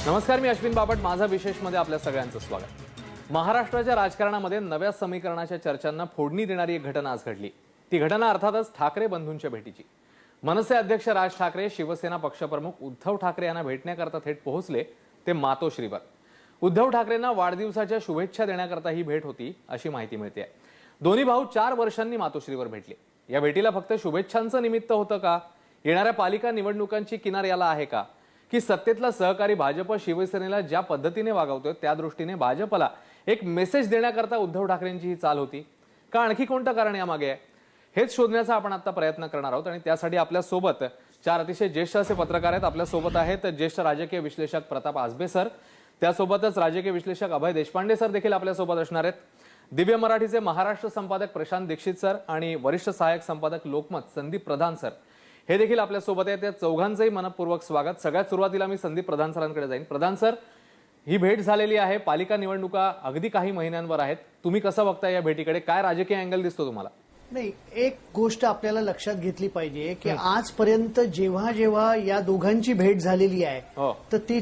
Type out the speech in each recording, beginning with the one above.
नमस्कार, मी अश्विन बापट. माझा विशेषमध्ये आपल्या सगळ्यांचं स्वागत. महाराष्ट्राच्या राजकारणामध्ये नव्या समीकरणाच्या चर्चांना फोडणी देणारी एक घटना आज घडली. ती घटना अर्थातच ठाकरे बंधूंच्या भेटीची. मनसे अध्यक्ष राज ठाकरे शिवसेना पक्षप्रमुख उद्धव ठाकरे यांना भेटण्याकरता थेट पोहोचले, ते मातोश्रीवर. उद्धव ठाकरेंना वाढदिवसाच्या शुभेच्छा देण्याकरता ही भेट होती अशी माहिती मिळते. दोन्ही भाऊ 4 वर्षांनी मातोश्रीवर भेटले. या भेटीला फक्त शुभेच्छांचं निमित्त होतं का? येणाऱ्या पालिका निवडणुकांची किनार याला आहे का? की सत्तेतला सहकारी भाजप शिवसेनेला ज्या पद्धतीने वागवतोय त्या दृष्टीने भाजपला एक मेसेज देण्याकरता उद्धव ठाकरेंची ही चाल होती का? आणखी कोणतं कारण यामागे आहे? हेच शोधण्याचा आपण आता प्रयत्न करणार आहोत. आणि त्यासाठी आपल्या सोबत 4 अतिशय ज्येष्ठ असे पत्रकार आहेत. आपल्या सोबत आहेत ज्येष्ठ राजकीय विश्लेषक प्रताप आजबे सर, त्यासोबतच राजकीय विश्लेषक अभय देशपांडे सर देखील आपल्या सोबत असणार आहेत. दिव्य मराठीचे महाराष्ट्र संपादक प्रशांत दीक्षित सर आणि वरिष्ठ सहाय्यक संपादक लोकमत संदीप प्रधान सर हे देखील आपल्या सोबत आहेत. त्या चौघांचंही मनपूर्वक स्वागत. सगळ्यात सुरुवातीला मी संदीप प्रधान सरांकडे जाईन. प्रधान सर, ही भेट झालेली आहे, पालिका निवडणुका अगदी काही महिन्यांवर आहेत. तुम्ही कसं बघताय या भेटीकडे? काय राजकीय अँगल दिसतो तुम्हाला? नाही, एक गोष्ट आपल्याला लक्षात घेतली पाहिजे की आजपर्यंत जेव्हा जेव्हा या दोघांची भेट झालेली आहे तर ती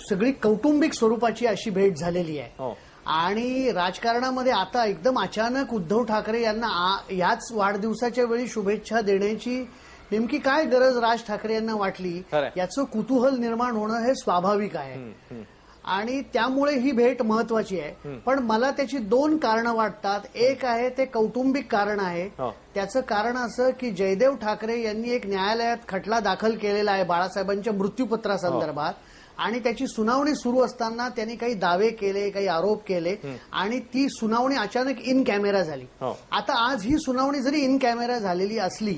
सगळी कौटुंबिक स्वरूपाची अशी भेट झालेली आहे. आणि राजकारणामध्ये आता एकदम अचानक उद्धव ठाकरे यांना याच वाढदिवसाच्या वेळी शुभेच्छा देण्याची नेमकी काय गरज राज ठाकरे यांना वाटली, याचं कुतूहल निर्माण होणं हे स्वाभाविक आहे. आणि त्यामुळे ही भेट महत्वाची आहे. पण मला त्याची 2 कारणं वाटतात. एक आहे ते कौटुंबिक कारण आहे. त्याचं कारण असं की जयदेव ठाकरे यांनी एक न्यायालयात खटला दाखल केलेला आहे बाळासाहेबांच्या मृत्यूपत्रासंदर्भात. आणि त्याची सुनावणी सुरू असताना त्यांनी काही दावे केले, काही आरोप केले आणि ती सुनावणी अचानक इन कॅमेरा झाली. आता आज ही सुनावणी जरी इन कॅमेरा झालेली असली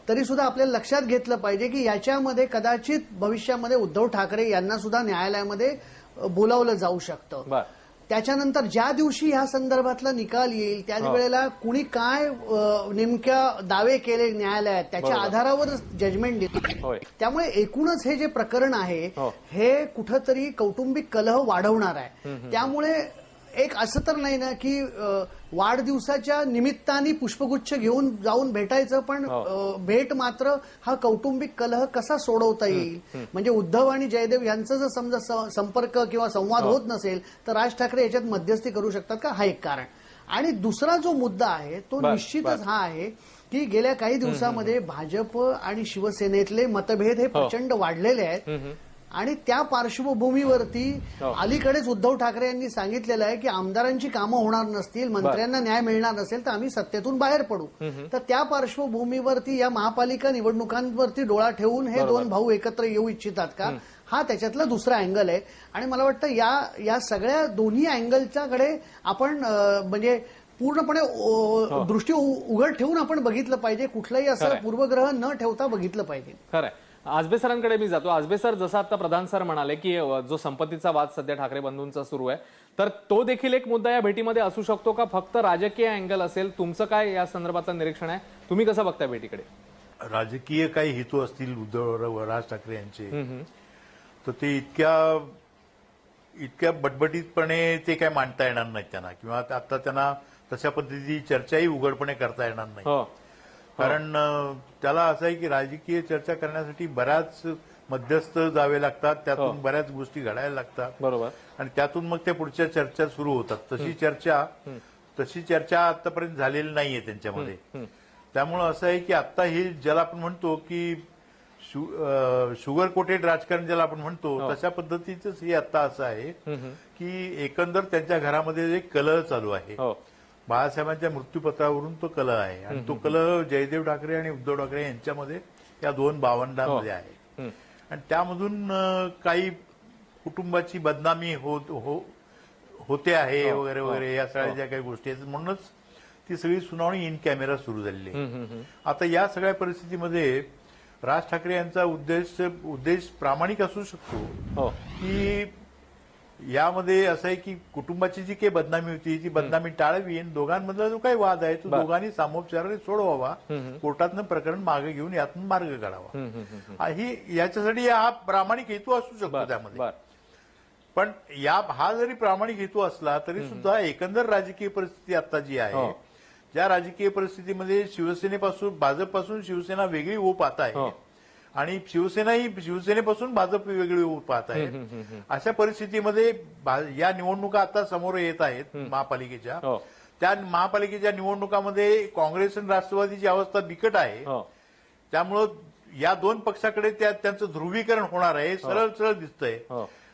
तरी सुद्धा आपल्याला लक्षात घेतलं पाहिजे की याच्यामध्ये कदाचित भविष्यामध्ये उद्धव ठाकरे यांना सुद्धा न्यायालयामध्ये बोलावलं जाऊ शकतं. त्याच्यानंतर ज्या दिवशी ह्या संदर्भातला निकाल येईल त्याच वेळेला कुणी काय नेमक्या दावे केले न्यायालयात त्याच्या आधारावर जजमेंट देईल. त्यामुळे एकूणच हे जे प्रकरण आहे हे कुठंतरी कौटुंबिक कलह वाढवणार आहे. त्यामुळे एक असं तर नाही ना की वाढदिवसाच्या निमित्ताने पुष्पगुच्छ घेऊन जाऊन भेटायचं, पण भेट मात्र हा कौटुंबिक कलह कसा सोडवता येईल. म्हणजे उद्धव आणि जयदेव यांचं जर समजा संपर्क किंवा संवाद होत नसेल तर राज ठाकरे याच्यात मध्यस्थी करू शकतात का, हा एक कारण. आणि दुसरा जो मुद्दा आहे तो निश्चितच हा आहे की गेल्या काही दिवसामध्ये भाजप आणि शिवसेनेतले मतभेद हे प्रचंड वाढलेले आहेत. आणि त्या पार्श्वभूमीवरती अलीकडेच उद्धव ठाकरे यांनी सांगितलेलं आहे की आमदारांची कामं होणार नसतील, मंत्र्यांना न्याय मिळणार नसेल तर आम्ही सत्तेतून बाहेर पडू. तर त्या पार्श्वभूमीवरती या महापालिका निवडणुकांवरती डोळा ठेवून हे 2 भाऊ एकत्र येऊ इच्छितात का, हा त्याच्यातला दुसरा अँगल आहे. आणि मला वाटतं या सगळ्या दोन्ही अँगलच्याकडे आपण म्हणजे पूर्णपणे दृष्टी उघड ठेवून आपण बघितलं पाहिजे. कुठलाही असं पूर्वग्रह न ठेवता बघितलं पाहिजे. खरंय. आजबे सरांकडे मी जातो. आजबे सर, जसं आता प्रधान सर म्हणाले की जो संपत्तीचा वाद सध्या ठाकरे बंधूंचा सुरू आहे, तर तो देखील एक मुद्दा या भेटीमध्ये असू शकतो का? फक्त राजकीय अँगल असेल? तुमचं काय या संदर्भातलं निरीक्षण आहे? तुम्ही कसं बघताय भेटीकडे? राजकीय काही हेतू असतील उद्धव राज ठाकरे यांचे तर ते इतक्या बटबटीतपणे ते काय मांडता येणार नाहीत त्यांना, किंवा आता त्यांना तशा पद्धतीची चर्चाही उघडपणे करता येणार नाही. कारण त्याला असं आहे की राजकीय चर्चा करण्यासाठी बऱ्याच मध्यस्थ जावे लागतात, त्यातून बऱ्याच गोष्टी घडायला लागतात. बरोबर. आणि त्यातून मग त्या पुढच्या चर्चा सुरू होतात. तशी चर्चा आतापर्यंत झालेली नाहीये त्यांच्यामध्ये. त्यामुळं असं आहे की आता हे ज्याला आपण म्हणतो की शुगर कोटेड राजकारण ज्याला आपण म्हणतो तशा पद्धतीचंच हे आता असं आहे की एकंदर त्यांच्या घरामध्ये एक कलह चालू आहे. बाळासाहेबांच्या मृत्यूपत्रावरून तो कलह आहे आणि तो कलह जयदेव ठाकरे आणि उद्धव ठाकरे यांच्यामध्ये या 2 भावंडांमध्ये आहे. आणि त्यामधून काही कुटुंबाची बदनामी होते आहे वगैरे वगैरे या सगळ्या ज्या काही गोष्टी आहेत, म्हणूनच ती सगळी सुनावणी इन कॅमेरा सुरू झालेली आहे. आता या सगळ्या परिस्थितीमध्ये राज ठाकरे यांचा उद्देश प्रामाणिक असू शकतो की यामध्ये असं आहे की कुटुंबाची जी काही बदनामी होती ती बदनामी टाळावी आणि दोघांमधला जो काही वाद आहे तो दोघांनी सामोपचाराने सोडवावा, कोर्टातनं प्रकरण मागे घेऊन यातून मार्ग काढावा. याच्यासाठी हा प्रामाणिक हेतू असू शकतो त्यामध्ये. पण हा जरी प्रामाणिक हेतू असला तरी सुद्धा एकंदर राजकीय परिस्थिती आता जी आहे, ज्या राजकीय परिस्थितीमध्ये भाजपपासून शिवसेना वेगळी ओप आता आहे आणि शिवसेनेपासून भाजप वेगळी पाहत आहे. अशा परिस्थितीमध्ये या निवडणुका आता समोर येत आहेत महापालिकेच्या. त्या महापालिकेच्या निवडणुकामध्ये काँग्रेस आणि राष्ट्रवादीची अवस्था बिकट आहे. त्यामुळं या दोन पक्षाकडे त्यांचं ध्रुवीकरण होणार आहे, सरळ सरळ दिसतंय.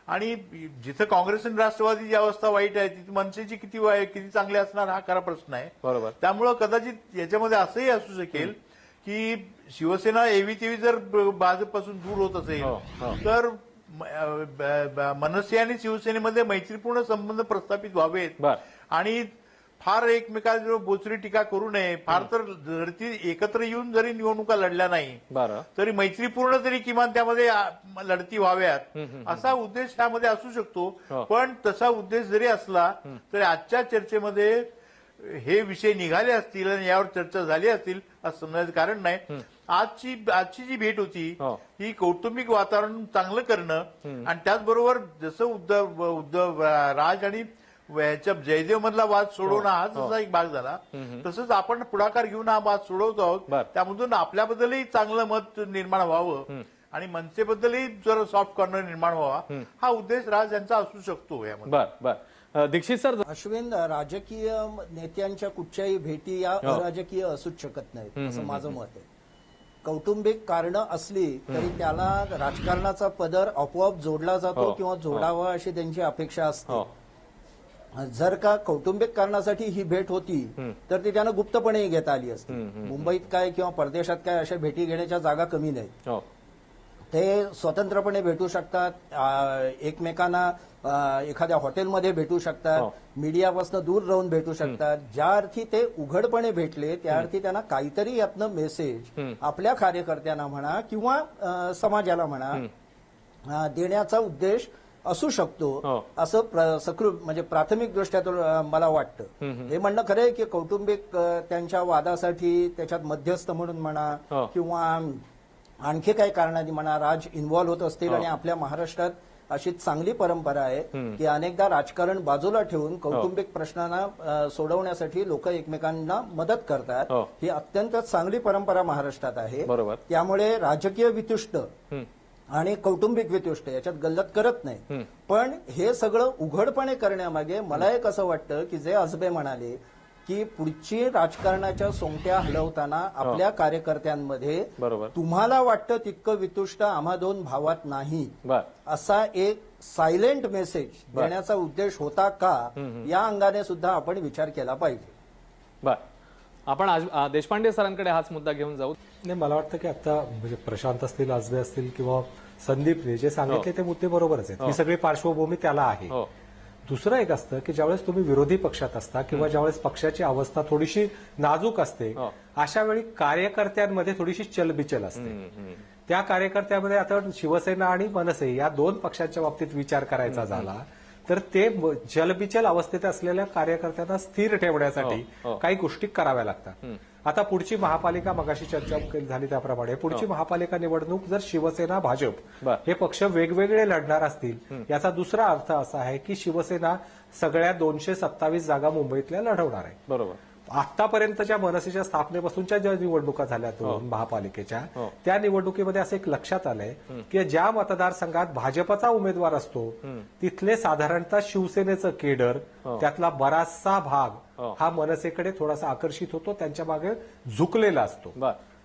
आणि जिथं काँग्रेस आणि राष्ट्रवादीची अवस्था वाईट आहे तिथे मनसेची किती चांगली असणार हा खरा प्रश्न आहे. बरोबर. त्यामुळं कदाचित याच्यामध्ये असंही असू शकेल की शिवसेना एवी तेवी जर भाजपपासून दूर होत असेल तर मनसे आणि शिवसेनेमध्ये मैत्रीपूर्ण संबंध प्रस्थापित व्हावेत आणि फार एकमेकांवर बोचरी टीका करू नये. फार तर लढती एकत्र येऊन जरी निवडणुका लढल्या नाही तरी मैत्रीपूर्ण तरी किमान त्यामध्ये लढती व्हाव्यात असा उद्देश त्यामध्ये असू शकतो. पण तसा उद्देश जरी असला तरी आजच्या चर्चेमध्ये हे विषय निघाले असतील आणि यावर चर्चा झाली असतील असं समजायचं कारण नाही. आजची जी भेट होती ही कौटुंबिक वातावरण चांगलं करणं आणि त्याचबरोबर जसं उद्धव राज आणि ह्याच्या जयदेव मधला वाद सोडवणं हा जसा एक भाग झाला तसंच आपण पुढाकार घेऊन हा वाद सोडवतो आहोत. त्यामधून आपल्याबद्दलही चांगलं मत निर्माण व्हावं आणि मनसेबद्दलही जर सॉफ्ट कॉर्नर निर्माण व्हावा हा उद्देश राज यांचा असू शकतो यामध्ये. दीक्षित सर, अश्विन, राजकीय नेत्यांच्या कुठच्याही भेटी या अराजकीय असूच शकत नाहीत असं माझं मत आहे. कौटुंबिक कारणं असली तरी त्याला राजकारणाचा पदर आपोआप जोडला जातो किंवा जोडावा अशी त्यांची अपेक्षा असते. जर का कौटुंबिक कारणासाठी ही भेट होती तर ती त्यांना गुप्तपणे घेता आली असती. मुंबईत काय किंवा परदेशात काय अशा भेटी घेण्याच्या जागा कमी नाहीत. ते स्वतंत्रपणे भेटू शकतात, एकमेकांना एखाद्या हॉटेलमध्ये भेटू शकतात, मीडियापासून दूर राहून भेटू शकतात. ज्या अर्थी ते उघडपणे भेटले त्या अर्थी त्यांना काहीतरी यातनं मेसेज आपल्या कार्यकर्त्यांना म्हणा किंवा समाजाला म्हणा देण्याचा उद्देश असू शकतो असं म्हणजे प्राथमिक दृष्ट्या मला वाटतं. हे म्हणणं खरं आहे की कौटुंबिक त्यांच्या वादासाठी त्याच्यात मध्यस्थ म्हणून म्हणा किंवा आणखी काही कारणांनी म्हणा राज इन्व्हॉल्व्ह होत असतील. आणि आपल्या महाराष्ट्रात अशी चांगली परंपरा आहे की अनेकदा राजकारण बाजूला ठेवून कौटुंबिक प्रश्नांना सोडवण्यासाठी लोक एकमेकांना मदत करतात. ही अत्यंत चांगली परंपरा महाराष्ट्रात आहे. त्यामुळे राजकीय वितुष्ट आणि कौटुंबिक वितुष्ट याच्यात गल्लत करत नाही. पण हे सगळं उघडपणे करण्यामागे मला एक असं वाटतं की जे आजबे म्हणाले की पुढची राजकारणाच्या सोंगट्या हलवताना आपल्या कार्यकर्त्यांमध्ये तुम्हाला वाटतं तितकं वितुष्ट आम्हा दोन भावात नाही असा एक सायलेंट मेसेज देण्याचा उद्देश होता का या अंगाने सुद्धा आपण विचार केला पाहिजे. आपण आज देशपांडे सरांकडे हाच मुद्दा घेऊन जाऊ. नाही, मला वाटतं की आता म्हणजे प्रशांत असतील, आजबे असतील किंवा संदीपने जे सांगितले ते मुद्दे बरोबरच आहेत. ही सगळी पार्श्वभूमी त्याला आहे. दुसरं एक असतं की ज्यावेळेस तुम्ही विरोधी पक्षात असता किंवा ज्यावेळेस पक्षाची अवस्था थोडीशी नाजूक असते अशा वेळी कार्यकर्त्यांमध्ये थोडीशी चलबिचल असते. त्या कार्यकर्त्यामध्ये आता शिवसेना आणि मनसे या दोन पक्षांच्या बाबतीत विचार करायचा झाला तर ते जलबिचल अवस्थेत असलेल्या कार्यकर्त्यांना स्थिर ठेवण्यासाठी काही गोष्टी कराव्या लागतात. आता पुढची महापालिका मगाशी चर्चा झाली त्याप्रमाणे पुढची महापालिका निवडणूक जर शिवसेना भाजप हे पक्ष वेगवेगळे लढणार असतील याचा दुसरा अर्थ असा आहे की शिवसेना सगळ्या 227 जागा मुंबईतल्या लढवणार आहे. बरोबर. आतापर्यंतच्या मनसेच्या स्थापनेपासूनच्या ज्या निवडणुका झाल्या दोन महापालिकेच्या त्या निवडणुकीमध्ये असं एक लक्षात आलंय की ज्या मतदारसंघात भाजपचा उमेदवार असतो तिथले साधारणतः शिवसेनेचं केडर त्यातला बराचसा भाग हा मनसेकडे थोडासा आकर्षित होतो, त्यांच्या मागे झुकलेला असतो.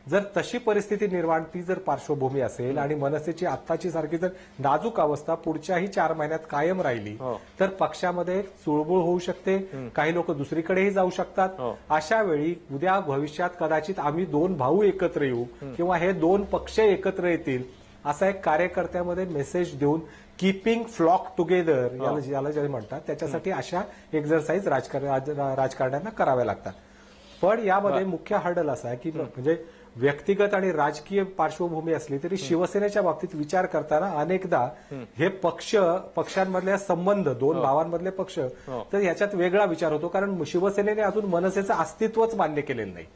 जर तशी परिस्थिती निर्माण ती जर पार्श्वभूमी असेल आणि मनसेची आत्ताची सारखी जर नाजूक अवस्था पुढच्याही 4 महिन्यात कायम राहिली तर पक्षामध्ये चुळबुळ होऊ शकते, काही लोक दुसरीकडेही जाऊ शकतात. अशा वेळी उद्या भविष्यात कदाचित आम्ही 2 भाऊ एकत्र येऊ किंवा हे 2 पक्ष एकत्र येतील असा एक कार्यकर्त्यामध्ये मेसेज देऊन कीपिंग फ्लॉक टुगेदर याला जे म्हणतात त्याच्यासाठी अशा एक्झरसाईज राजकारण्यांना कराव्या लागतात. पण यामध्ये मुख्य हर्डल असा आहे की म्हणजे व्यक्तिगत आणि राजकीय पार्श्वभूमी असली तरी शिवसेनेच्या बाबतीत विचार करताना अनेकदा हे पक्षांमधले संबंध 2 भावांमधले पक्ष तर ह्याच्यात वेगळा विचार होतो कारण शिवसेनेने अजून मनसेचं अस्तित्वच मान्य केलेलं नाही.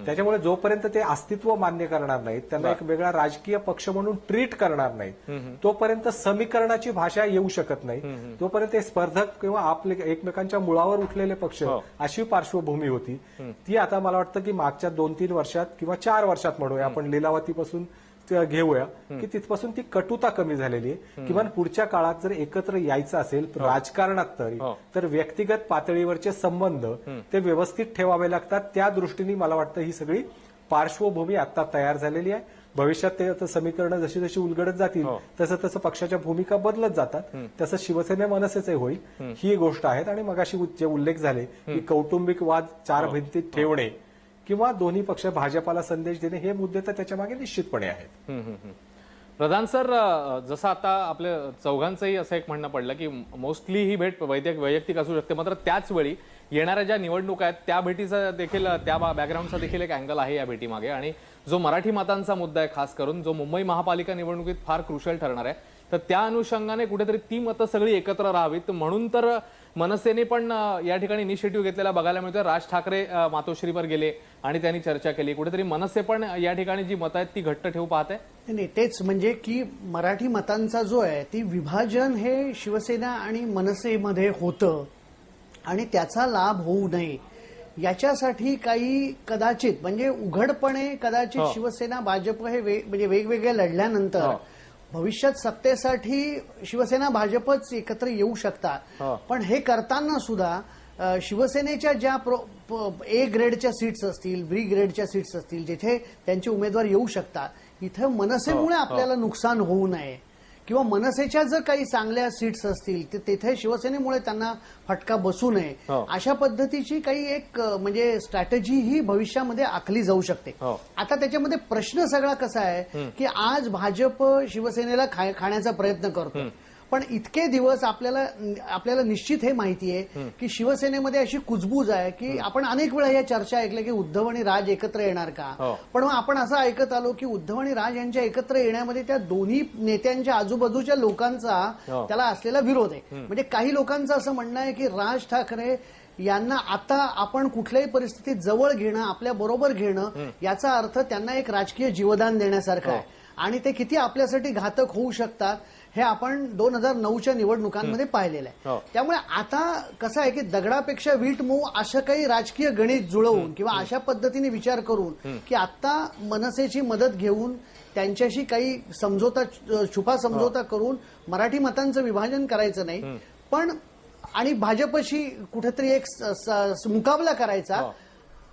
त्याच्यामुळे जोपर्यंत ते अस्तित्व मान्य करणार नाहीत त्यांना एक वेगळा राजकीय पक्ष म्हणून ट्रीट करणार नाहीत तोपर्यंत समीकरणाची भाषा येऊ शकत नाही. तोपर्यंत ते स्पर्धक किंवा आपले एकमेकांच्या मुळावर उठलेले पक्ष अशी पार्श्वभूमी होती ती आता मला वाटतं की मागच्या 2-3 वर्षात किंवा 4 वर्षात म्हणूया आपण लिलावतीपासून घेऊया की तिथपासून ती कटुता कमी झालेली आहे. किमान पुढच्या काळात जर एकत्र यायचं असेल राजकारणात तरी तर व्यक्तिगत पातळीवरचे संबंध ते व्यवस्थित ठेवावे लागतात. त्या दृष्टीने मला वाटतं ही सगळी पार्श्वभूमी आता तयार झालेली आहे. भविष्यात ते समीकरणं जशी जशी उलगडत जातील तसं तसं पक्षाच्या भूमिका बदलत जातात. तसं शिवसेने मनसेचे होईल ही गोष्ट आहे. आणि मगाशी जे उल्लेख झाले की कौटुंबिक वाद चार भिंतीत ठेवणे किंवा दोन्ही पक्ष भाजपाला संदेश देणे हे मुद्दे तर त्याच्या मागे निश्चितपणे आहेत. प्रधान सर, जसं आता आपल्या चौघांचंही असं एक म्हणणं पडलं की मोस्टली ही भेट वैयक्तिक असू शकते, मात्र त्याच वेळी येणाऱ्या ज्या निवडणुका आहेत त्या भेटीचा देखील, त्या बॅकग्राऊंडचा देखील एक अँगल आहे या भेटीमागे. आणि जो मराठी मतांचा मुद्दा आहे खास करून, जो मुंबई महापालिका निवडणुकीत फार क्रुशियल ठरणार आहे, तर त्या अनुषंगाने कुठेतरी ती मतं सगळी एकत्र राहावीत म्हणून तर मनसेने पण या ठिकाणी इनिशिएटिव्ह घेतलेला बघायला मिळतोय. राज ठाकरे मातोश्रीवर गेले आणि त्यांनी चर्चा केली. कुठेतरी मनसे पण या ठिकाणी जी मतं आहेत ती घट्ट ठेवू पाहत आहे. नाही, तेच म्हणजे की मराठी मतांचा जो आहे ती विभाजन हे शिवसेना आणि मनसेमध्ये होतं आणि त्याचा लाभ होऊ नये याच्यासाठी काही कदाचित म्हणजे उघडपणे कदाचित शिवसेना भाजप हे म्हणजे वेगवेगळ्या लढल्यानंतर भविष्यात सत्तेसाठी शिवसेना भाजपच एकत्र येऊ शकतात. पण हे करताना सुद्धा शिवसेनेच्या ज्या ए ग्रेडच्या सीट्स असतील, बी ग्रेडच्या सीट्स असतील, जिथे त्यांचे उमेदवार येऊ शकतात, इथं मनसेमुळे आपल्याला नुकसान होऊ नये किंवा मनसेच्या जर काही चांगल्या सीट्स असतील तर तिथे शिवसेनेमुळे त्यांना फटका बसू नये, अशा पद्धतीची काही एक म्हणजे स्ट्रॅटेजी ही भविष्यामध्ये आखली जाऊ शकते. आता त्याच्यामध्ये प्रश्न सगळा कसा आहे की आज भाजप शिवसेनेला खाण्याचा प्रयत्न करतो, पण इतके दिवस आपल्याला निश्चित हे माहिती आहे की शिवसेनेमध्ये अशी कुजबूज आहे की आपण अनेक वेळा या चर्चा ऐकल्या की उद्धव आणि राज एकत्र येणार का, पण मग आपण असं ऐकत आलो की उद्धव आणि राज यांच्या एकत्र येण्यामध्ये त्या दोन्ही नेत्यांच्या आजूबाजूच्या लोकांचा त्याला असलेला विरोध आहे. म्हणजे काही लोकांचं असं म्हणणं आहे की राज ठाकरे यांना आता आपण कुठल्याही परिस्थितीत जवळ घेणं, आपल्या बरोबर घेणं, याचा अर्थ त्यांना एक राजकीय जीवदान देण्यासारखं आहे आणि ते किती आपल्यासाठी घातक होऊ शकतात हे आपण 2009च्या निवडणुकांमध्ये पाहिलेलं आहे. त्यामुळे आता कसं आहे की दगडापेक्षा वीट मऊ असं काही राजकीय गणित जुळवून किंवा अशा पद्धतीने विचार करून की आता मनसेची मदत घेऊन त्यांच्याशी काही समझोता, छुपा समझोता करून मराठी मतांचं विभाजन करायचं नाही, पण आणि भाजपशी कुठेतरी एक मुकाबला करायचा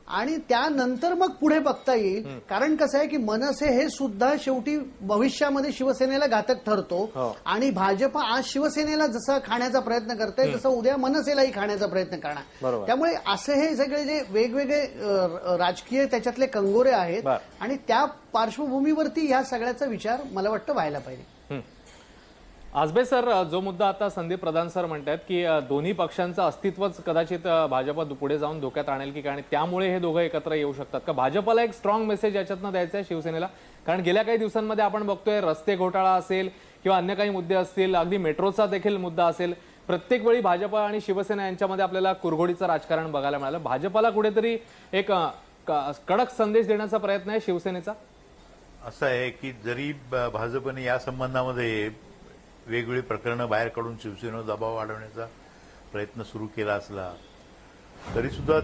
आणि त्यानंतर मग पुढे बघता येईल. कारण कसं आहे की मनसे हे सुद्धा शेवटी भविष्यामध्ये शिवसेनेला घातक ठरतो आणि भाजप आज शिवसेनेला जसं खाण्याचा प्रयत्न करतंय तसं उद्या मनसेलाही खाण्याचा प्रयत्न करणार. त्यामुळे असे हे सगळे जे वेगवेगळे राजकीय त्याच्यातले कंगोरे आहेत आणि त्या पार्श्वभूमीवरती या सगळ्याचा विचार मला वाटतं व्हायला पाहिजे. आजबे सर, जो मुद्दा आता संदीप प्रधान सर म्हणतात की दोन्ही पक्षांचं अस्तित्वच कदाचित भाजप पुढे जाऊन धोक्यात आणेल की काय, आणि त्यामुळे हे दोघं एकत्र येऊ शकतात का? भाजपला एक स्ट्रॉंग मेसेज याच्यातनं द्यायचा आहे शिवसेनेला, कारण गेल्या काही दिवसांमध्ये आपण बघतोय रस्ते घोटाळा असेल किंवा अन्य काही मुद्दे असतील, अगदी मेट्रोचा देखील मुद्दा असेल, प्रत्येक वेळी भाजप आणि शिवसेना यांच्यामध्ये आपल्याला कुरघोडीचं राजकारण बघायला मिळालं. भाजपला कुठेतरी एक कडक संदेश देण्याचा प्रयत्न आहे शिवसेनेचा. असं आहे की जरी भाजपने या संबंधामध्ये वेगवेगळी प्रकरणं बाहेर काढून शिवसेनेवर दबाव वाढवण्याचा प्रयत्न सुरू केला असला तरी सुद्धा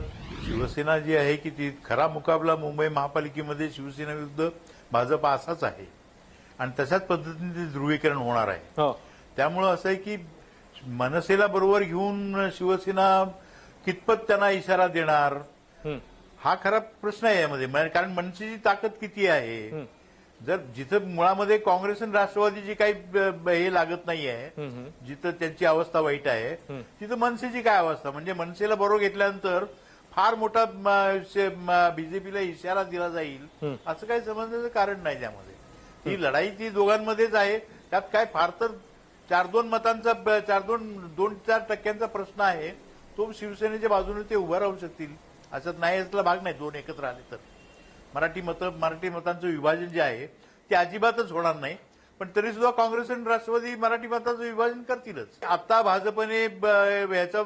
शिवसेना जी आहे की ती खरा मुकाबला मुंबई महापालिकेमध्ये शिवसेना विरुद्ध भाजप असाच आहे आणि तशाच पद्धतीने ते ध्रुवीकरण होणार आहे. त्यामुळं असं आहे की मनसेला बरोबर घेऊन शिवसेना कितपत त्यांना इशारा देणार हा खरा प्रश्न आहे यामध्ये. कारण मनसेची ताकद किती आहे, जर जिथं मुळामध्ये काँग्रेस आणि राष्ट्रवादीची काही हे लागत नाहीये, जिथं त्यांची अवस्था वाईट आहे, तिथं मनसेची काय अवस्था, म्हणजे मनसेला बरोबर घेतल्यानंतर फार मोठा बीजेपीला इशारा दिला जाईल असं काही समजण्याचं कारण नाही. त्यामध्ये ही लढाई ती दोघांमध्येच आहे. त्यात काय फार तर 4-2 मतांचा 2-4% प्रश्न आहे, तो शिवसेनेच्या बाजूने ते उभं राहू शकतील असं नाही, असला भाग नाही. दोन एकत्र आले तर मराठी मतांचं विभाजन जे आहे ते अजिबातच होणार नाही. पण तरी सुद्धा काँग्रेस आणि राष्ट्रवादी मराठी मतांचं विभाजन करतीलच. आता भाजपने ह्याचा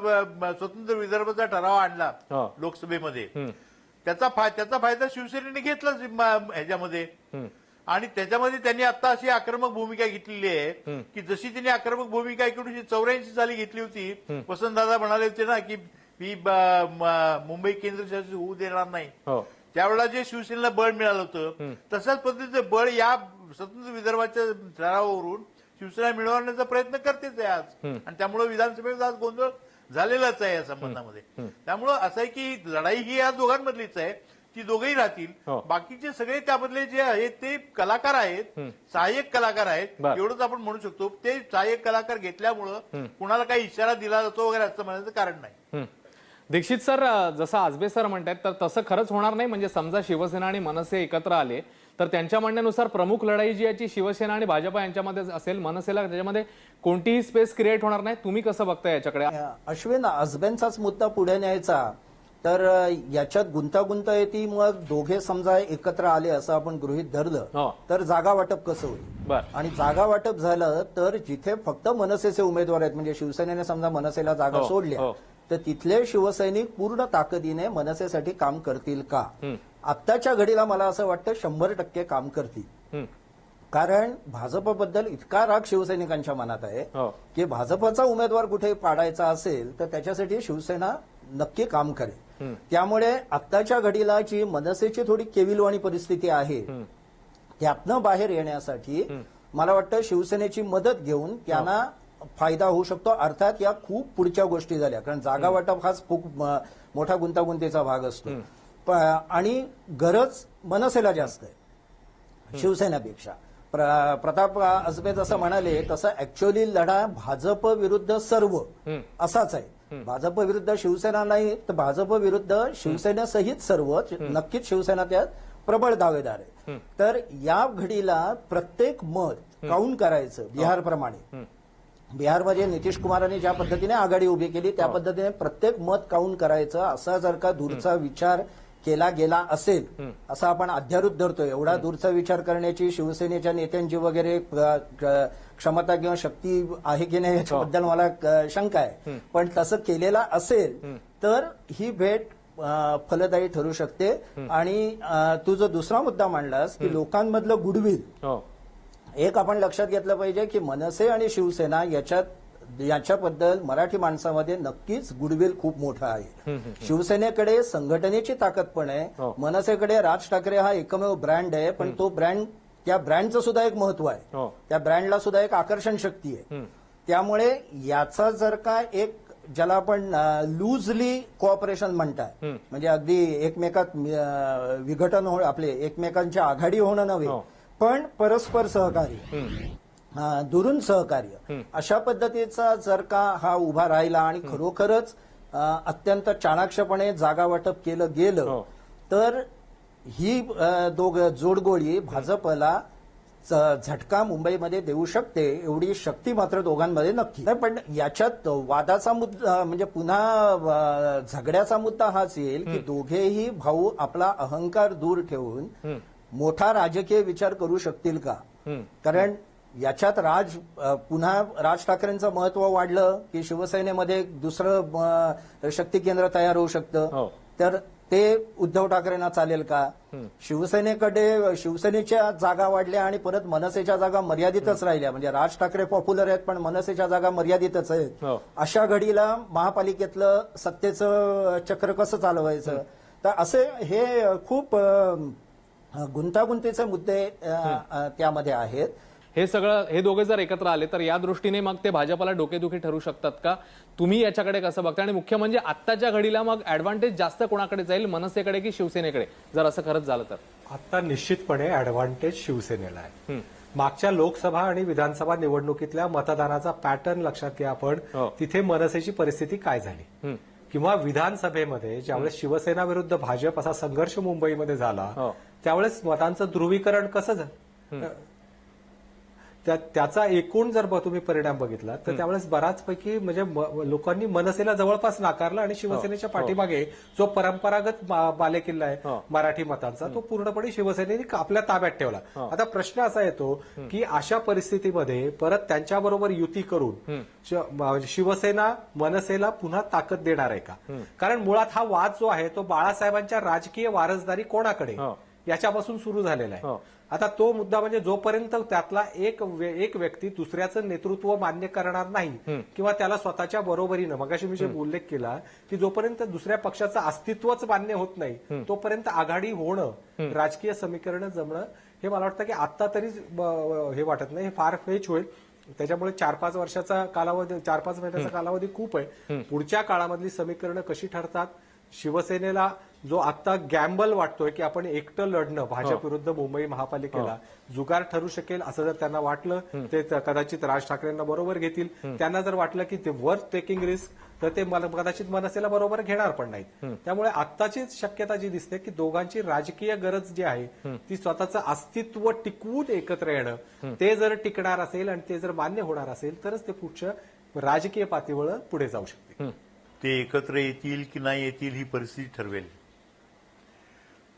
स्वतंत्र विदर्भाचा ठराव आणला लोकसभेमध्ये, त्याचा फायदा शिवसेनेने घेतलाच ह्याच्यामध्ये आणि त्याच्यामध्ये त्यांनी आता अशी आक्रमक भूमिका घेतलेली आहे की जशी त्यांनी आक्रमक भूमिका 1984 साली घेतली होती. वसंतदादा म्हणाले होते ना की मी मुंबई केंद्रशासित होऊ देणार नाही, त्यावेळेला जे शिवसेनेला बळ मिळालं होतं तशाच पद्धतीचं बळ या स्वतंत्र विदर्भाच्या ठरावावरून शिवसेना मिळवण्याचा प्रयत्न करतेच आहे आज, आणि त्यामुळे विधानसभेत आज गोंधळ झालेलाच आहे या संबंधामध्ये. त्यामुळं असं आहे की लढाई ही या दोघांमधलीच आहे, ती दोघेही राहतील. बाकीचे सगळे त्यामधले जे आहेत ते कलाकार आहेत, सहाय्यक कलाकार आहेत, एवढंच आपण म्हणू शकतो. ते सहाय्यक कलाकार घेतल्यामुळं कुणाला काही इशारा दिला जातो वगैरे असं म्हणायचं कारण नाही. दीक्षित सर, जसं आजबे सर म्हणतात तर तसं खरंच होणार नाही. म्हणजे समजा शिवसेना आणि मनसे एकत्र आले तर त्यांच्या म्हणण्यानुसार प्रमुख लढाई जी याची शिवसेना आणि भाजपा यांच्यामध्ये असेल, मनसेला त्याच्यामध्ये कोणतीही स्पेस क्रिएट होणार नाही. तुम्ही कसं बघताय याच्याकडे? अश्विन, आजबेंचाच मुद्दा पुढे न्यायचा तर याच्यात गुंतागुंत येते. मग दोघे समजा एकत्र आले असं आपण गृहीत धरलं तर जागा वाटप कसं होईल, आणि जागा वाटप झालं तर जिथे फक्त मनसेचे उमेदवार आहेत, म्हणजे शिवसेनेने समजा मनसेला जागा सोडल्या तर तिथले शिवसैनिक पूर्ण ताकदीने मनसेसाठी काम करतील का? आत्ताच्या घडीला मला असं वाटतं 100% काम करतील. कारण भाजपबद्दल इतका राग शिवसैनिकांच्या मनात आहे की भाजपचा उमेदवार कुठे पाडायचा असेल तर त्याच्यासाठी शिवसेना नक्की काम करेल. त्यामुळे आत्ताच्या घडीला जी मनसेची थोडी केविलवाणी परिस्थिती आहे त्यातनं बाहेर येण्यासाठी मला वाटतं शिवसेनेची मदत घेऊन त्यांना फायदा होऊ शकतो. अर्थात या खूप पुढच्या गोष्टी झाल्या, कारण जागा वाटप हाच खूप मोठा गुंतागुंतीचा भाग असतो, आणि गरज मनसेला जास्त आहे शिवसेनेपेक्षा. प्रताप आजबे जसं म्हणाले तसं ऍक्च्युअली लढा भाजप विरुद्ध सर्व असाच आहे. भाजप विरुद्ध शिवसेना नाही तर भाजप विरुद्ध शिवसेनेसहित सर्व. नक्कीच शिवसेना त्यात प्रबळ दावेदार आहे. तर या घडीला प्रत्येक मत काउंट करायचं बिहारप्रमाणे. बिहारमध्ये नितीश कुमारांनी ज्या पद्धतीने आघाडी उभी केली त्या पद्धतीने प्रत्येक मत काउंट करायचं, असा जर का दूरचा विचार केला गेला असेल, असं आपण अध्यारूत धरतोय. एवढा दूरचा विचार करण्याची शिवसेनेच्या नेत्यांची वगैरे क्षमता किंवा शक्ती आहे की नाही याच्याबद्दल मला शंका आहे. पण तसं केलेला असेल तर ही भेट फलदायी ठरू शकते. आणि तू जो दुसरा मुद्दा मांडलास की लोकांमधलं गुडविल, एक आपण लक्षात घेतलं पाहिजे की मनसे आणि शिवसेना याच्याबद्दल मराठी माणसामध्ये नक्कीच गुडविल खूप मोठा आहे. शिवसेनेकडे संघटनेची ताकद पण आहे, मनसेकडे राज ठाकरे हा एकमेव ब्रँड आहे, पण तो ब्रँड, त्या ब्रँडचं सुद्धा एक महत्व आहे, त्या ब्रँडला सुद्धा एक आकर्षण शक्ती आहे. त्यामुळे याचा जर का एक ज्याला आपण लूजली कोऑपरेशन म्हणतात, म्हणजे अगदी एकमेकात विघटन आपले एकमेकांची आघाडी होणं नव्हे, पण परस्पर सहकार्य, दुरून सहकार्य, अशा पद्धतीचा जर का हा उभा राहिला आणि खरोखरच अत्यंत चाणाक्षपणे जागा वाटप केलं गेलं तर ही जोडगोळी भाजपला झटका मुंबईमध्ये देऊ शकते. एवढी शक्ती मात्र दोघांमध्ये नक्की नाही. पण याच्यात वादाचा मुद्दा म्हणजे पुन्हा झगड्याचा मुद्दा हाच येईल की दोघेही भाऊ आपला अहंकार दूर ठेवून मोठा राजकीय विचार करू शकतील का? कारण याच्यात पुन्हा राज ठाकरेंचं महत्व वाढलं की शिवसेनेमध्ये दुसरं शक्ती केंद्र तयार होऊ शकतं, तर ते उद्धव ठाकरेंना चालेल का? शिवसेनेच्या जागा वाढल्या आणि परत मनसेच्या जागा मर्यादितच राहिल्या, म्हणजे राज ठाकरे पॉप्युलर आहेत पण मनसेच्या जागा मर्यादितच आहेत. अशा घडीला महापालिकेतलं सत्तेचं चक्र कसं चालवायचं? तर असे हे खूप गुंतागुंतीचे मुद्दे त्यामध्ये आहेत. हे दोघे जर एकत्र आले तर या दृष्टीने मग ते भाजपला डोकेदुखी ठरू शकतात का? तुम्ही याच्याकडे कसं बघता? आणि मुख्य म्हणजे आत्ताच्या घडीला मग ऍडव्हान्टेज जास्त कोणाकडे जाईल, मनसेकडे की शिवसेनेकडे, जर असं खरंच झालं तर? आता निश्चितपणे ऍडव्हान्टेज शिवसेनेला आहे. मागच्या लोकसभा आणि विधानसभा निवडणुकीतल्या मतदानाचा पॅटर्न लक्षात घ्या आपण, तिथे मनसेची परिस्थिती काय झाली, किंवा विधानसभेमध्ये ज्यावेळेस शिवसेना विरुद्ध भाजप असा संघर्ष मुंबईमध्ये झाला त्यावेळेस मतांचं ध्रुवीकरण कसं झालं, त्याचा एकूण जर तुम्ही परिणाम बघितला तर त्यावेळेस बऱ्याचपैकी म्हणजे लोकांनी मनसेला जवळपास नाकारलं आणि शिवसेनेच्या पाठीमागे जो परंपरागत बालेकिल्ला आहे मराठी मतांचा तो पूर्णपणे शिवसेनेने आपल्या ताब्यात ठेवला. आता प्रश्न असा येतो की अशा परिस्थितीमध्ये परत त्यांच्याबरोबर युती करून शिवसेना मनसेला पुन्हा ताकद देणार आहे का? कारण मुळात हा वाद जो आहे तो बाळासाहेबांच्या राजकीय वारसदारी कोणाकडे याच्यापासून सुरू झालेला आहे. आता तो मुद्दा म्हणजे जोपर्यंत त्यातला एक व्यक्ती दुसऱ्याचं नेतृत्व मान्य करणार नाही किंवा त्याला स्वतःच्या बरोबरीनं, मगाशी मी जे उल्लेख केला की जोपर्यंत दुसऱ्या पक्षाचं अस्तित्वच मान्य होत नाही तोपर्यंत आघाडी होणं, राजकीय समीकरण जमणं हे मला वाटतं की आता तरी हे वाटत नाही, हे फार फेच होईल. त्याच्यामुळे 4-5 वर्षाचा कालावधी, 4-5 महिन्याचा कालावधी खूप आहे. पुढच्या काळामधली समीकरणं कशी ठरतात, शिवसेनेला जो आता गॅम्बल वाटतोय की आपण एकटं लढणं भाजप विरुद्ध मुंबई महापालिकेला जुगार ठरू शकेल असं जर त्यांना वाटलं ते कदाचित राज ठाकरेंना बरोबर घेतील. त्यांना जर वाटलं की ते वर्थ टेकिंग रिस्क तर ते कदाचित मनसेला बरोबर घेणार पण नाहीत. त्यामुळे आत्ताची शक्यता जी दिसते की दोघांची राजकीय गरज जी आहे ती स्वतःचं अस्तित्व टिकवून एकत्र येणं, ते जर टिकणार असेल आणि ते जर मान्य होणार असेल तरच ते पुढच्या राजकीय पातळीवर पुढे जाऊ शकते. ते एकत्र येतील की नाही येतील ही परिस्थिती ठरवेल.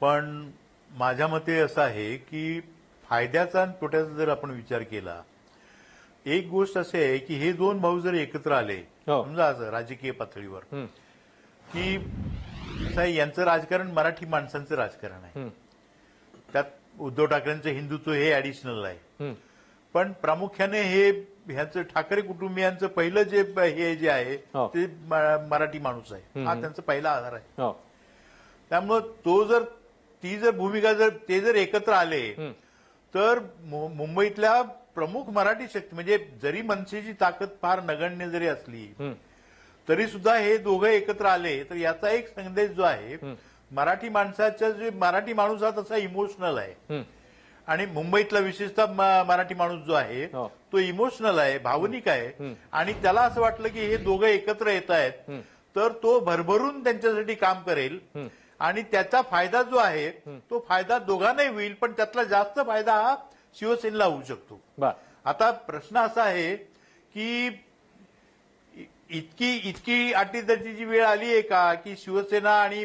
पण माझ्या मते असं आहे की फायद्याचा आणि तोट्याचा जर आपण विचार केला, एक गोष्ट अशी आहे की हे दोन भाऊ जर एकत्र आले समजा असं राजकीय पातळीवर की असं आहे, यांचं राजकारण मराठी माणसांचं राजकारण आहे. त्यात उद्धव ठाकरेंचं हिंदुत्व हे ऍडिशनल आहे. पण प्रामुख्याने हे ह्यांचं ठाकरे कुटुंबियांचं पहिलं जे आहे ते मराठी माणूस आहे, हा त्यांचा पहिला आधार आहे. त्यामुळं ती जर भूमिका ते जर एकत्र आले तर मुंबईतल्या प्रमुख मराठी शक्ती, म्हणजे जरी मनसेची ताकद फार नगण्य जरी असली तरी सुद्धा हे दोघं एकत्र आले तर याचा एक संदेश जो आहे, मराठी मराठी माणूस हा तसा इमोशनल आहे आणि मुंबईतला विशेषतः मराठी माणूस जो आहे तो इमोशनल आहे, भावनिक आहे आणि त्याला असं वाटलं की हे दोघं एकत्र येत आहेत तर तो भरभरून त्यांच्यासाठी काम करेल आणि त्याचा फायदा जो आहे तो फायदा दोघांनाही होईल, पण त्यातला जास्त फायदा हा शिवसेनेला होऊ शकतो. आता प्रश्न असा आहे की इतकी अटीतटीची वेळ आली आहे का की शिवसेना आणि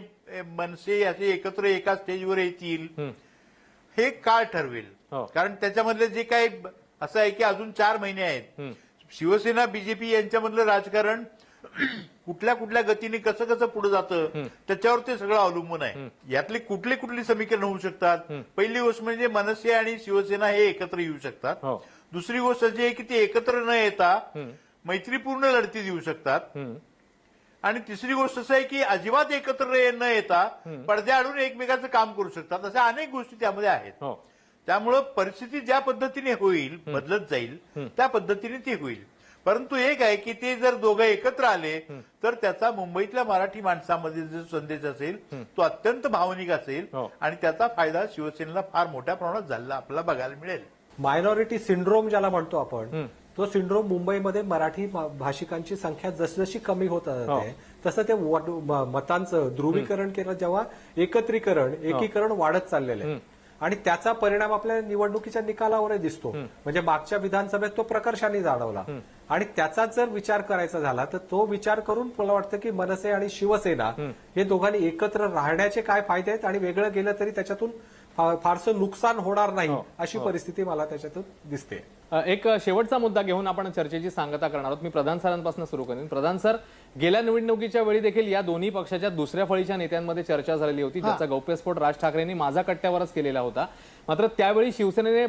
मनसे असे एकत्र एका स्टेजवर येतील, हे काळ ठरवेल. कारण त्याच्यामधले जे काही असं आहे की अजून 4 महिने आहेत. शिवसेना बीजेपी यांच्यामधलं राजकारण कुठल्या गतीने कसं पुढे जातं त्याच्यावर ते सगळं अवलंबून आहे. यातली कुठली समीकरण होऊ शकतात. पहिली गोष्ट म्हणजे मनसे आणि शिवसेना हे एकत्र येऊ शकतात. दुसरी गोष्ट जी आहे की ते एकत्र न येता मैत्रीपूर्ण लढती देऊ शकतात. आणि तिसरी गोष्ट असं आहे की अजिबात एकत्र न येता पडद्याआडून एकमेकाचं काम करू शकतात. अशा अनेक गोष्टी त्यामध्ये आहेत. त्यामुळं परिस्थिती ज्या पद्धतीने होईल, बदलत जाईल त्या पद्धतीने ती होईल. परंतु एक आहे की ते जर दोघं एकत्र आले तर त्याचा मुंबईतल्या मराठी माणसामध्ये जो संदेश असेल तो अत्यंत भावनिक असेल आणि त्याचा फायदा शिवसेनेला फार मोठ्या प्रमाणात झालेला आपल्याला बघायला मिळेल. मायनॉरिटी सिंड्रोम ज्याला म्हणतो आपण, तो सिंड्रोम मुंबईमध्ये मराठी भाषिकांची संख्या जसजशी कमी होत जाते तसं ते मतांचं ध्रुवीकरण केलं, जेव्हा एकीकरण वाढत चाललेलं आहे आणि त्याचा परिणाम आपल्या निवडणुकीच्या निकालावरही दिसतो. म्हणजे मागच्या विधानसभेत तो प्रकर्षाने जाणवला आणि त्याचा जर विचार करायचा झाला तर तो विचार करून मला वाटतं की मनसे आणि शिवसेना हे दोघांनी एकत्र राहण्याचे काय फायदे आहेत आणि वेगळं गेलं तरी त्याच्यातून फारसं नुकसान होणार नाही अशी परिस्थिती मला त्याच्यातून दिसते. एक शेवटचा मुद्दा घेऊन आपण चर्चेची सांगता करणार आहोत. मी प्रधान सरांपासून सुरू करेन. प्रधान सर, गेल्या निवडणुकीच्या वेळी देखील या दोन्ही पक्षाच्या दुसऱ्या फळीच्या नेत्यांमध्ये चर्चा झालेली होती, ज्याचा गौप्यस्फोट राज ठाकरेंनी माझा कट्ट्यावरच केलेला होता. मात्र त्यावेळी शिवसेनेने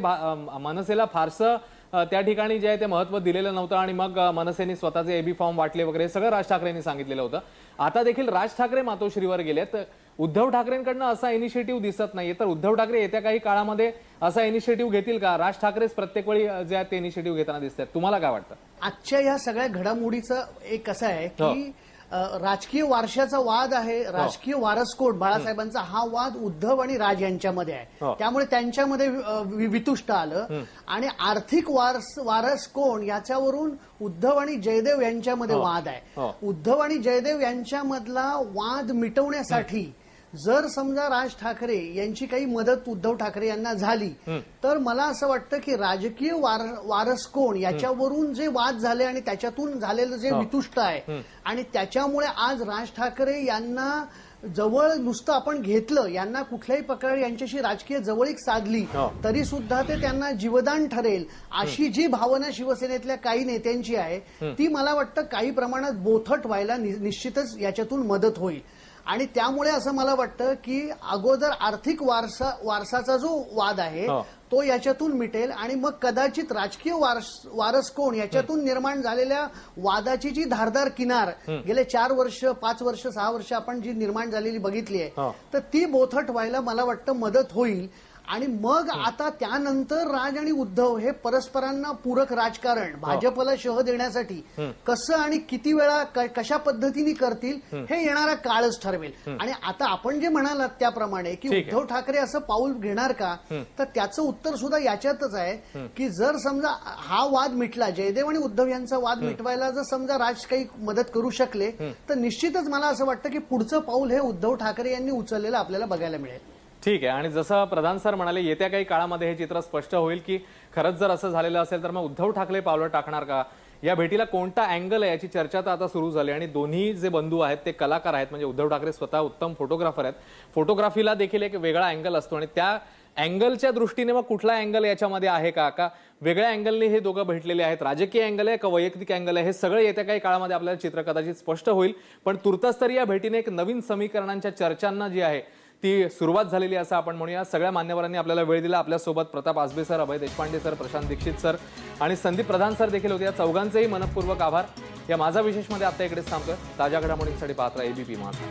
मनसेला फारसं त्या ठिकाणी जे आहे ते महत्व दिलेलं नव्हतं आणि मग मनसेने स्वतःचे एबी फॉर्म वाटले वगैरे सगळं राज ठाकरेंनी सांगितलेलं होतं. आता देखील राज ठाकरे मातोश्रीवर गेलेत. उद्धव ठाकरेंकडनं असा इनिशिएटिव्ह दिसत नाहीये, तर उद्धव ठाकरे येत्या काही काळामध्ये असा इनिशिएटिव्ह घेतील का? राज ठाकरेच प्रत्येक वेळी जे आहे ते इनिशिएटिव्ह घेताना दिसतात. तुम्हाला काय वाटतं? आजच्या या सगळ्या घडामोडीचं एक असं आहे की राजकीय वारशाचा वाद आहे, राजकीय वारस कोण बाळासाहेबांचा, हा वाद उद्धव आणि राज यांच्यामध्ये आहे. त्यामुळे त्यांच्यामध्ये वितुष्ट आलं आणि आर्थिक वारस कोण याच्यावरून उद्धव आणि जयदेव यांच्यामध्ये वाद आहे. उद्धव आणि जयदेव यांच्यामधला वाद मिटवण्यासाठी जर समजा राज ठाकरे यांची काही मदत उद्धव ठाकरे यांना झाली तर मला असं वाटतं की राजकीय वारस कोण याच्यावरून जे वाद झाले आणि त्याच्यातून झालेलं जे वितुष्ट आहे आणि त्याच्यामुळे आज राज ठाकरे यांना जवळ नुसतं आपण घेतलं, यांना कुठल्याही प्रकारे यांच्याशी राजकीय जवळीक साधली तरी सुद्धा ते त्यांना जीवदान ठरेल अशी जी भावना शिवसेनेतल्या काही नेत्यांची आहे ती मला वाटतं काही प्रमाणात बोथट व्हायला निश्चितच याच्यातून मदत होईल. आणि त्यामुळे असं मला वाटतं की अगोदर आर्थिक वारसाचा जो वाद आहे तो याच्यातून मिटेल आणि मग कदाचित राजकीय वारस कोण याच्यातून निर्माण झालेल्या वादाची जी धारदार किनार गेले 4 वर्ष 5 वर्ष 6 वर्ष आपण जी निर्माण झालेली बघितली आहे तर ती बोथट व्हायला मला वाटतं मदत होईल. आणि मग आता त्यानंतर राज आणि उद्धव हे परस्परांना पूरक राजकारण भाजपला शह देण्यासाठी कसं आणि किती वेळा कशा पद्धतीने करतील हे येणारा काळच ठरवेल. आणि आता आपण जे म्हणालात त्याप्रमाणे की उद्धव ठाकरे असं पाऊल घेणार का, तर त्याचं उत्तर सुद्धा याच्यातच आहे की जर समजा हा वाद मिटला, जयदेव आणि उद्धव यांचा वाद मिटवायला जर समजा राज काही मदत करू शकले तर निश्चितच मला असं वाटतं की पुढचं पाऊल हे उद्धव ठाकरे यांनी उचललेलं आपल्याला बघायला मिळेल. ठीक आहे. आणि जसं प्रधान सर म्हणाले येत्या काही काळामध्ये हे चित्र स्पष्ट होईल की खरंच जर असं झालेलं असेल तर मग उद्धव ठाकरे पावलं टाकणार का, या भेटीला कोणता अँगल आहे याची चर्चा तर आता सुरू झाली. आणि दोन्ही जे बंधू आहेत ते कलाकार आहेत, म्हणजे उद्धव ठाकरे स्वतः उत्तम फोटोग्राफर आहेत. फोटोग्राफीला देखील एक वेगळा अँगल असतो आणि त्या अँगलच्या दृष्टीने मग कुठला अँगल याच्यामध्ये आहे का वेगळ्या अँगलने हे दोघं भेटलेले आहेत, राजकीय अँगल आहे का वैयक्तिक अँगल आहे, हे सगळं येत्या काही काळामध्ये आपल्याला चित्र कदाचित स्पष्ट होईल. पण तुर्तास तरी या भेटीने एक नवीन समीकरणांच्या चर्चांना जी आहे ती सुरुवात झालेली असं आपण म्हणूया. सगळ्या मान्यवरांनी आपल्याला वेळ दिला. आपल्यासोबत प्रताप आसबे सर, अभय देशपांडे सर, प्रशांत दीक्षित सर आणि संदीप प्रधान सर देखील होते. या चौघांचेही मनपूर्वक आभार. या माझा विशेषमध्ये आता इकडेच थांबतोय. ताज्या घडामोडींसाठी पाहत राहा एबीपी माझा.